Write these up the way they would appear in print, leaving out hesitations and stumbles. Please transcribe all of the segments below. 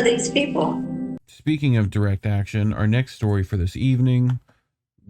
are these people? Speaking of direct action, our next story for this evening,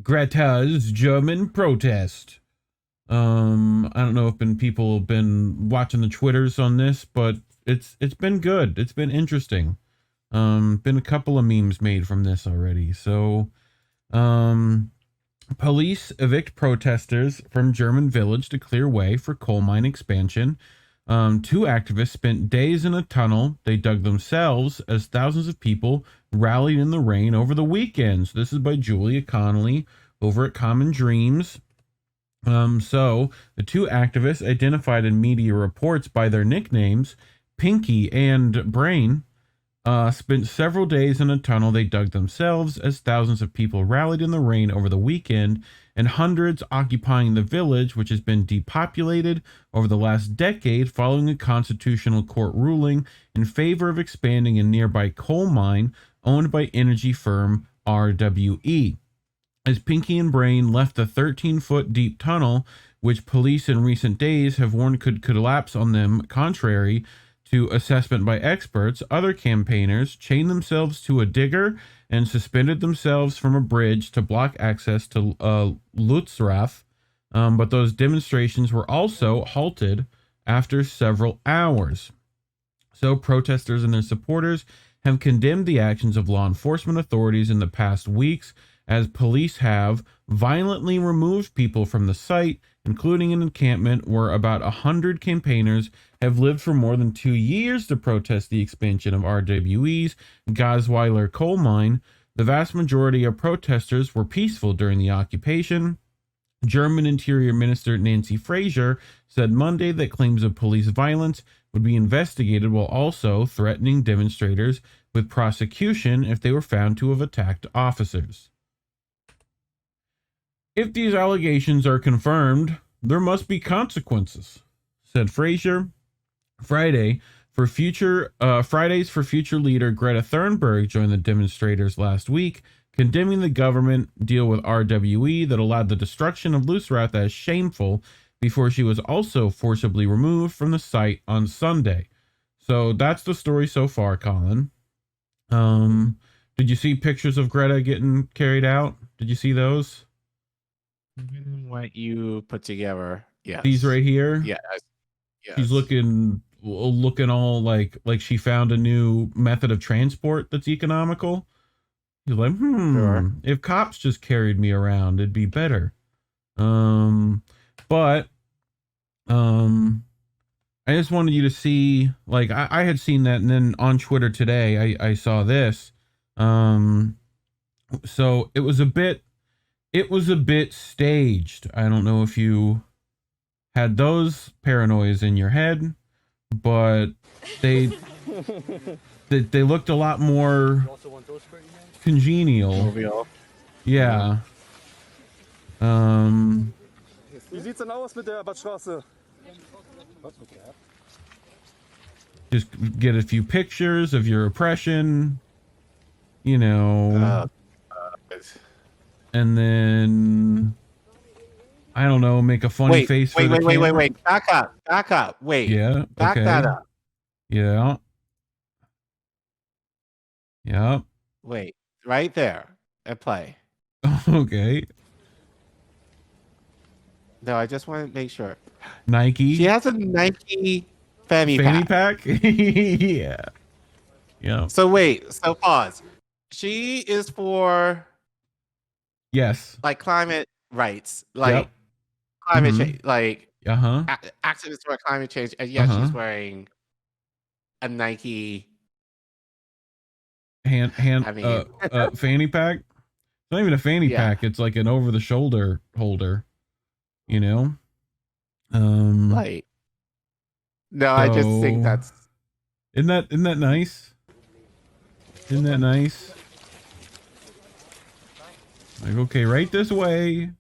Greta's German protest. I don't know if people have been watching the Twitters on this, but it's been good. It's been interesting. Been a couple of memes made from this already. So, police evict protesters from German village to clear way for coal mine expansion. Two activists spent days in a tunnel they dug themselves as thousands of people rallied in the rain over the weekend. So this is by Julia Connolly over at Common Dreams. So the two activists, identified in media reports by their nicknames, Pinky and Brain, spent several days in a tunnel they dug themselves as thousands of people rallied in the rain over the weekend, and hundreds occupying the village, which has been depopulated over the last decade following a constitutional court ruling in favor of expanding a nearby coal mine owned by energy firm RWE. As Pinky and Brain left the 13-foot deep tunnel, which police in recent days have warned could collapse on them, contrary to assessment by experts, other campaigners chained themselves to a digger and suspended themselves from a bridge to block access to Lutzrath. But those demonstrations were also halted after several hours. So protesters and their supporters have condemned the actions of law enforcement authorities in the past weeks, as police have violently removed people from the site, including an encampment where about 100 campaigners have lived for more than 2 years to protest the expansion of RWE's Gazweiler coal mine. The vast majority of protesters were peaceful during the occupation. German Interior Minister Nancy Fraser said Monday that claims of police violence would be investigated, while also threatening demonstrators with prosecution if they were found to have attacked officers. If these allegations are confirmed, there must be consequences, said Fraser. Fridays for future leader Greta Thunberg joined the demonstrators last week, condemning the government deal with RWE that allowed the destruction of Lutzrath as shameful, before she was also forcibly removed from the site on Sunday. So that's the story so far, Collin. Did you see pictures of Greta getting carried out? Did you see those? What you put together? Yeah, these right here. Yeah, yes. She's looking all like she found a new method of transport that's economical. He's like, Sure. If cops just carried me around, it'd be better. But I just wanted you to see, like, I had seen that, and then on Twitter today, I saw this. So it was a bit staged. I don't know if you had those paranoias in your head, but they looked a lot more congenial. Yeah. Wie sieht's denn aus mit der Badstraße? Just get a few pictures of your oppression, you know, and then I don't know, make a funny face. Wait! Back up! Wait. Yeah. Back that up. Yeah. Yeah. Wait, right there and play. Okay. No, I just want to make sure. Nike. She has a Nike fanny pack. Yeah. Yeah. So pause. She is for like climate rights, like climate change, like activists for climate change, and she's wearing a Nike fanny pack. It's not even a fanny pack. It's like an over the shoulder holder. You know. Like. No, I just think that's. Isn't that nice? Isn't that nice? Like, okay, right this way.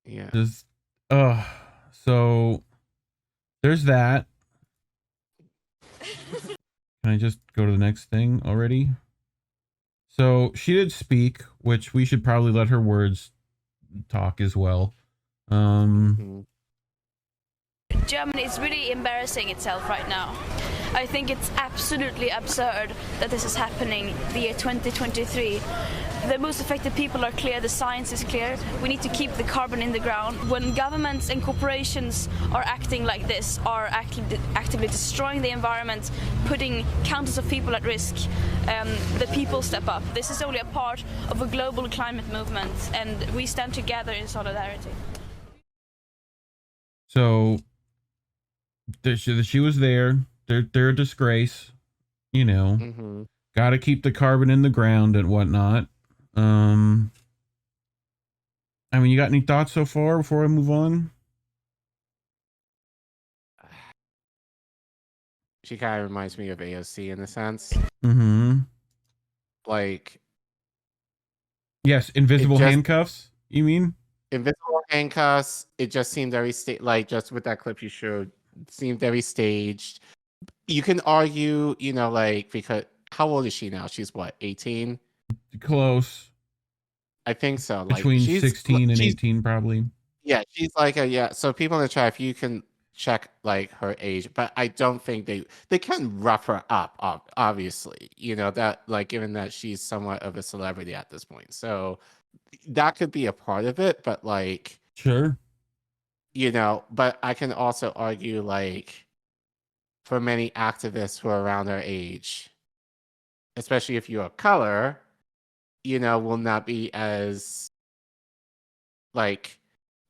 Yeah. Just so there's that. Can I just go to the next thing already? So she did speak, which we should probably let her words talk as well. Germany is really embarrassing itself right now. I think it's absolutely absurd that this is happening the year 2023. The most affected people are clear, the science is clear. We need to keep the carbon in the ground. When governments and corporations are acting like this, are actively destroying the environment, putting countless of people at risk, the people step up. This is only a part of a global climate movement, and we stand together in solidarity. So she was there. They're a disgrace, you know. Mm-hmm. Got to keep the carbon in the ground and whatnot. I mean, you got any thoughts so far before I move on? She kind of reminds me of AOC in a sense. Mm-hmm. Like, yes, invisible handcuffs. You mean invisible handcuffs? It just seemed very like just with that clip you showed, it seemed very staged. You can argue, you know, like because how old is she now? She's what, 18? Close. I think so. Like between 16 and 18, probably. Yeah, she's like so people in the chat, if you can check like her age, but I don't think they can rough her up, obviously, you know, that like given that she's somewhat of a celebrity at this point. So that could be a part of it, but like sure. You know, but I can also argue like for many activists who are around her age, especially if you're of color, you know, will not be as like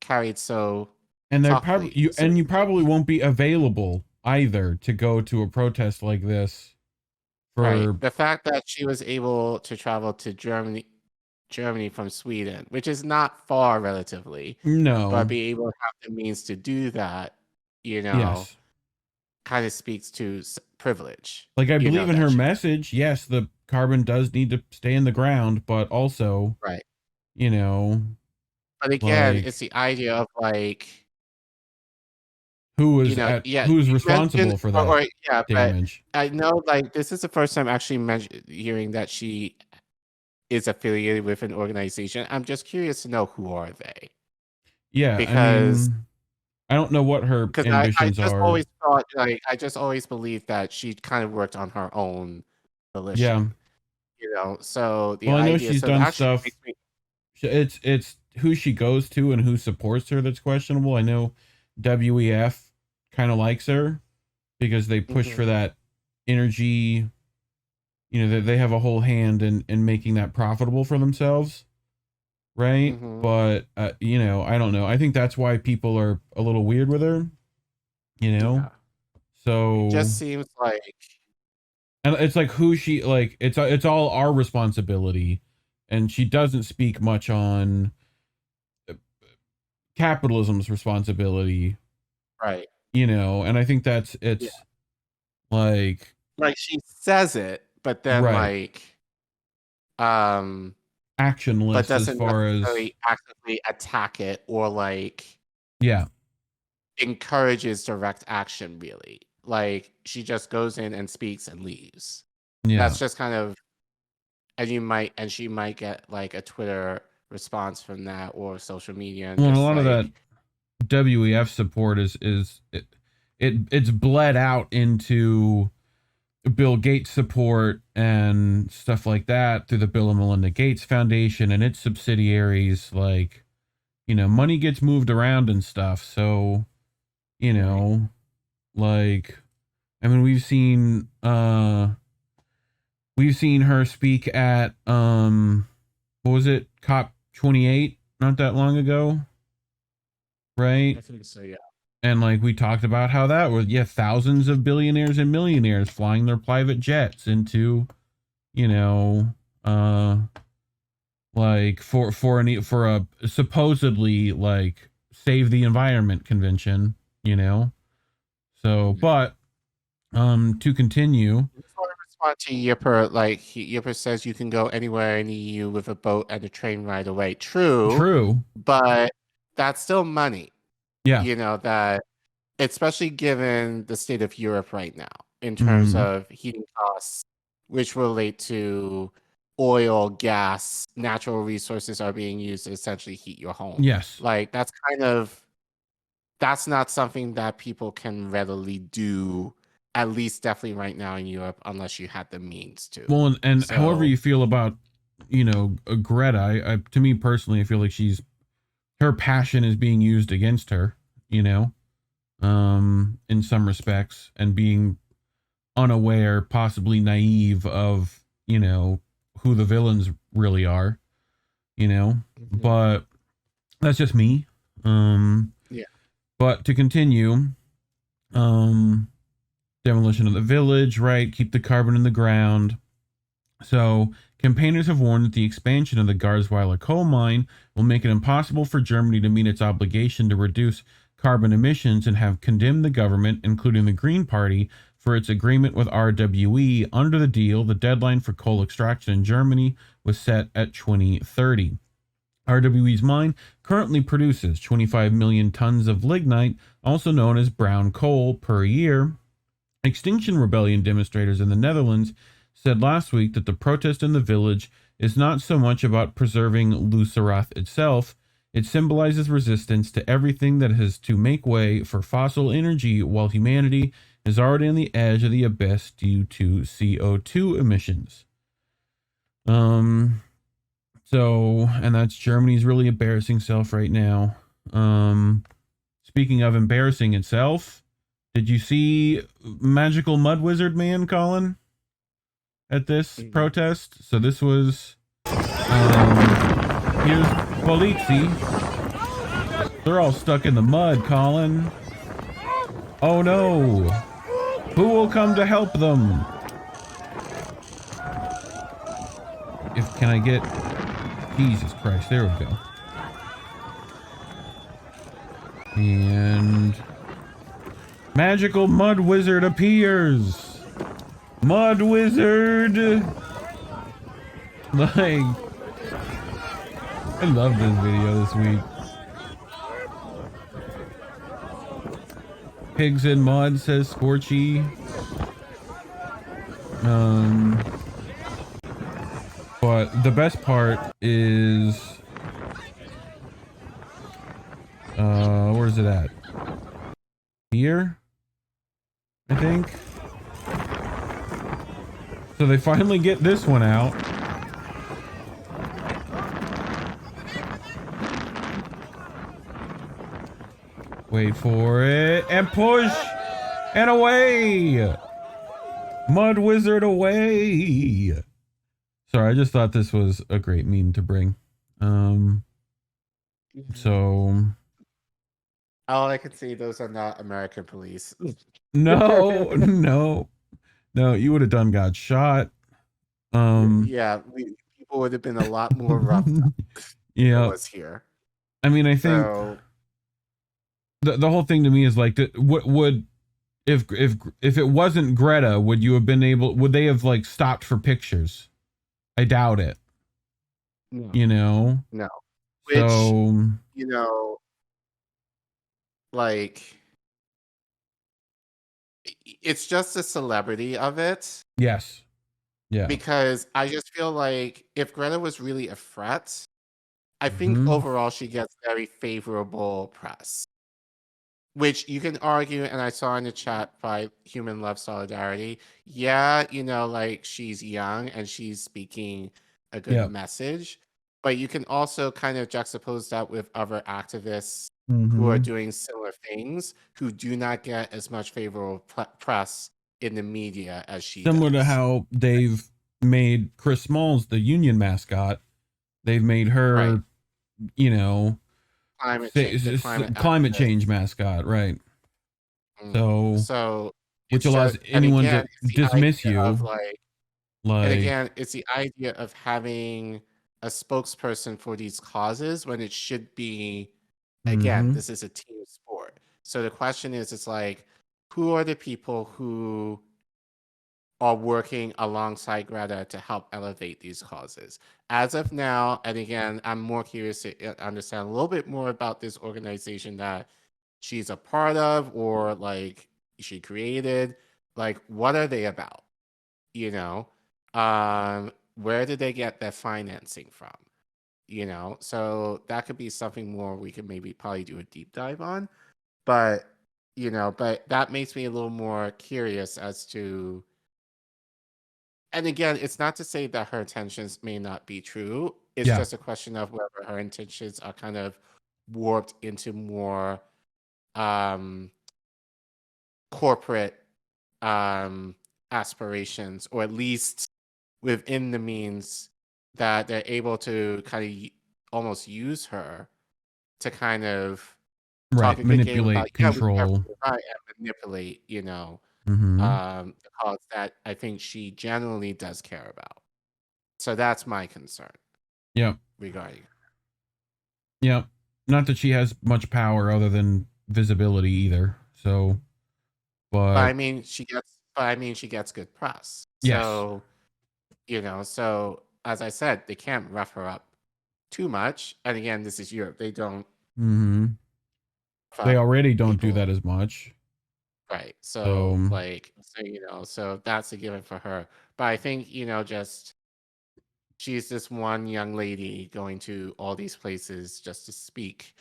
carried so. And they're probably you probably won't be available either to go to a protest like this. Right. The fact that she was able to travel to Germany from Sweden, which is not far relatively, but be able to have the means to do that, you know, kind of speaks to privilege. Like I believe in her message. Yes, the carbon does need to stay in the ground, but also, right, you know. But again, it's the idea of like who is who's responsible for that damage. But I know like this is the first time actually hearing that she is affiliated with an organization. I'm just curious to know who are they. Yeah, because I don't know what her ambitions I are. Always thought like I just always believed that she kind of worked on her own volition. Yeah, you know. So the I know she's done stuff. It's who she goes to and who supports her that's questionable. I know WEF kind of likes her because they push for that energy. You know, they have a whole hand in making that profitable for themselves, right? But you know, I don't know. I think that's why people are a little weird with her. You know, so it just seems like, and it's like who she like. It's all our responsibility, and she doesn't speak much on capitalism's responsibility, right? You know, and I think it's like she says it, but then like actionless but doesn't as far as actively attack it or like encourages direct action. Really, like she just goes in and speaks and leaves. That's just kind of, and she might get like a Twitter response from that or social media. And a lot of that WEF support it's bled out into Bill Gates support and stuff like that through the Bill and Melinda Gates Foundation and its subsidiaries. Like, you know, money gets moved around and stuff. So, you know, like, I mean, we've seen her speak at what was it, COP28 not that long ago, right? I think so, yeah. And like we talked about how that was thousands of billionaires and millionaires flying their private jets into, you know, like for a supposedly like save the environment convention, you know. So, but to continue. To Yipper, like Yipper says, you can go anywhere in the EU with a boat and a train right away. True, but that's still money. Yeah, you know that, especially given the state of Europe right now in terms of heating costs, which relate to oil, gas, natural resources are being used to essentially heat your home. Yes, like that's kind of that's not something that people can readily do, at least definitely right now in Europe, unless you had the means to. Well, and So, however you feel about, Greta, I to me personally, I feel like her passion is being used against her, in some respects, and being unaware, possibly naive of, who the villains really are, but that's just me. Yeah. But to continue, demolition of the village, right? Keep the carbon in the ground. So campaigners have warned that the expansion of the Garzweiler coal mine will make it impossible for Germany to meet its obligation to reduce carbon emissions, and have condemned the government, including the Green Party, for its agreement with RWE. Under the deal, the deadline for coal extraction in Germany was set at 2030. RWE's mine currently produces 25 million tons of lignite, also known as brown coal, per year. Extinction Rebellion demonstrators in the Netherlands said last week that the protest in the village is not so much about preserving Lucerath itself. It symbolizes resistance to everything that has to make way for fossil energy, while humanity is already on the edge of the abyss due to CO2 emissions. So, and that's Germany's really embarrassing self right now. Speaking of embarrassing itself, did you see Magical Mud Wizard Man, Collin, at this protest? So this was, here's Polizzi. They're all stuck in the mud, Collin. Oh no. Who will come to help them? Can I get... Jesus Christ, there we go. And Magical Mud Wizard appears. Mud Wizard. Like, I love this video this week. Pigs in mud, says Scorchy. But the best part is, where's it at? Here, I think. So they finally get this one out. Wait for it, and push, and away. Mud Wizard away. Sorry, I just thought this was a great meme to bring. So all I can see, those are not American police. No, you would have got shot. Yeah, people would have been a lot more rough. Yeah, was here. I mean, I think the whole thing to me is like, what would, if it wasn't Greta, would they have like stopped for pictures? I doubt it. No. No. Which, like, it's just the celebrity of it. Yes. Yeah. Because I just feel like if Greta was really a threat, I think overall she gets very favorable press. Which you can argue, and I saw in the chat by Human Love Solidarity. Yeah, like she's young and she's speaking a good message. But you can also kind of juxtapose that with other activists who are doing similar things, who do not get as much favorable press in the media as she does. Similar to how they've made Chris Smalls the union mascot. They've made her, climate change mascot, right? So which allows anyone to dismiss you. And again, it's the idea of having a spokesperson for these causes when it should be, again, this is a team sport. So the question is, it's like, who are the people who are working alongside Greta to help elevate these causes? As of now, and again, I'm more curious to understand a little bit more about this organization that she's a part of, or like she created. Like, what are they about? Where did they get their financing from? So that could be something more we could maybe probably do a deep dive on. But, but that makes me a little more curious as to, and again, it's not to say that her intentions may not be true. It's just a question of whether her intentions are kind of warped into more corporate aspirations, or at least within the means that they're able to kind of almost use her to kind of talk a good game about, control, and manipulate, the cause that I think she generally does care about. So that's my concern. Regarding. Not that she has much power other than visibility either. So, but I mean, she gets good press. So, so as I said, they can't rough her up too much. And again, this is Europe. They don't. They already don't do that as much. Right. So so that's a given for her. But I think, just she's this one young lady going to all these places just to speak.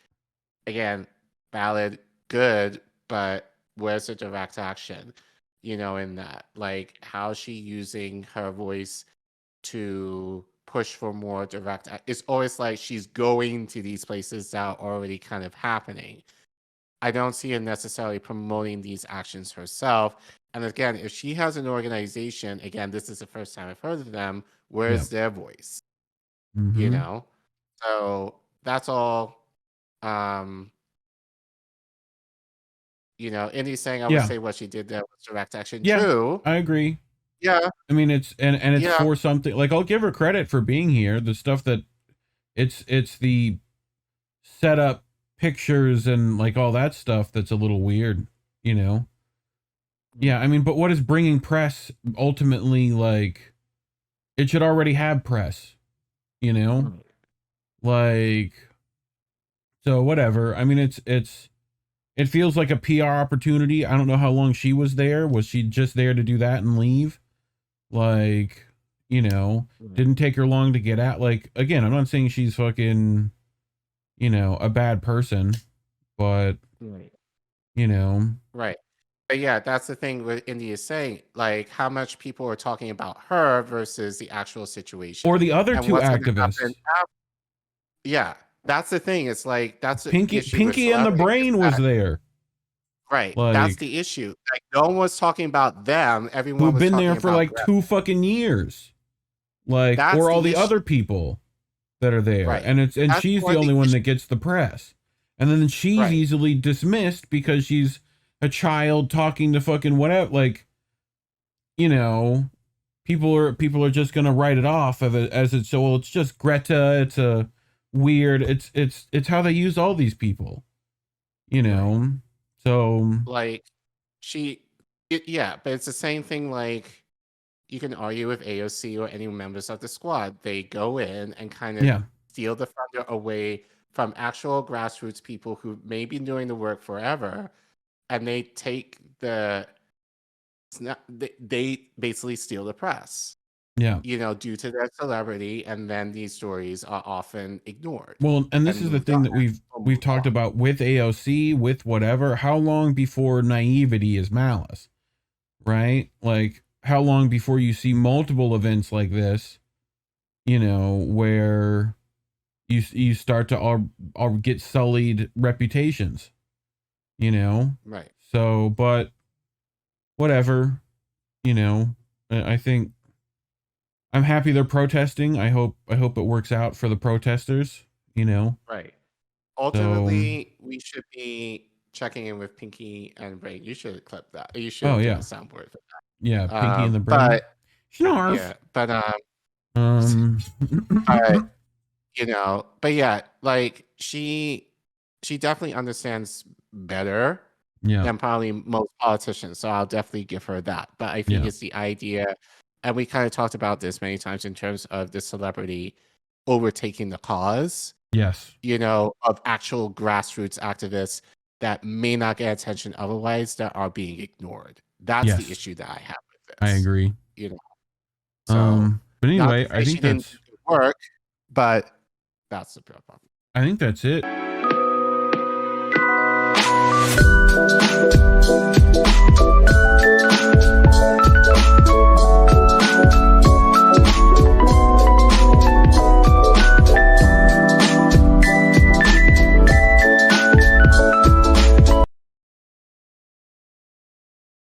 Again, valid, good, but where's the direct action? In that, like, how's she using her voice to push for more direct? It's always like she's going to these places that are already kind of happening. I don't see her necessarily promoting these actions herself. And again, if she has an organization, again, this is the first time I've heard of them, where's their voice? So that's all. Indy's saying I would say what she did there was direct action. True. I agree. I mean, it's and it's for something. Like, I'll give her credit for being here. The stuff that it's the setup pictures and like all that stuff that's a little weird, I mean, but what is bringing press ultimately? Like, it should already have press, like, so whatever. I mean, it feels like a PR opportunity. I don't know how long she was there. Was she just there to do that and leave? Like, didn't take her long to get out. Like, again, I'm not saying she's fucking, a bad person, but, right. Right. But yeah, that's the thing what Indy is saying. Like, how much people are talking about her versus the actual situation. Or the other two activists. Yeah, that's the thing. It's like, that's Pinky and the Brain was there. Right. Like, that's the issue. Like, no one was talking about them. Everyone who've was been talking there for about like them. 2 fucking years. Like, that's or all the other people that are there. Right. And she's the only one that gets the press. And then she's easily dismissed because she's a child talking to fucking whatever. Like, people are just gonna write it off as it's so, well, it's just Greta. It's a weird. It's how they use all these people. So like but it's the same thing. Like, you can argue with AOC or any members of the squad. They go in and kind of steal the thunder away from actual grassroots people who may be doing the work forever, and they take they basically steal the press. Due to their celebrity, and then these stories are often ignored. Well, and this is the thing that we've talked about with AOC, with whatever. How long before naivety is malice, right? Like, how long before you see multiple events like this, where you start to all get sullied reputations, Right. So, but whatever, I think I'm happy they're protesting. I hope it works out for the protesters, Right. Ultimately, we should be checking in with Pinky and Brain. You should clip that. You should do a soundboard for that. Yeah, Pinky and the Brain. But Snarf. Yeah, but but yeah, like, she definitely understands better than probably most politicians. So I'll definitely give her that. But I think it's the idea, and we kind of talked about this many times in terms of the celebrity overtaking the cause. Yes. Of actual grassroots activists that may not get attention otherwise, that are being ignored. That's the issue that I have with this. I agree. So, but anyway, I think that's work, but that's the problem. I think that's it.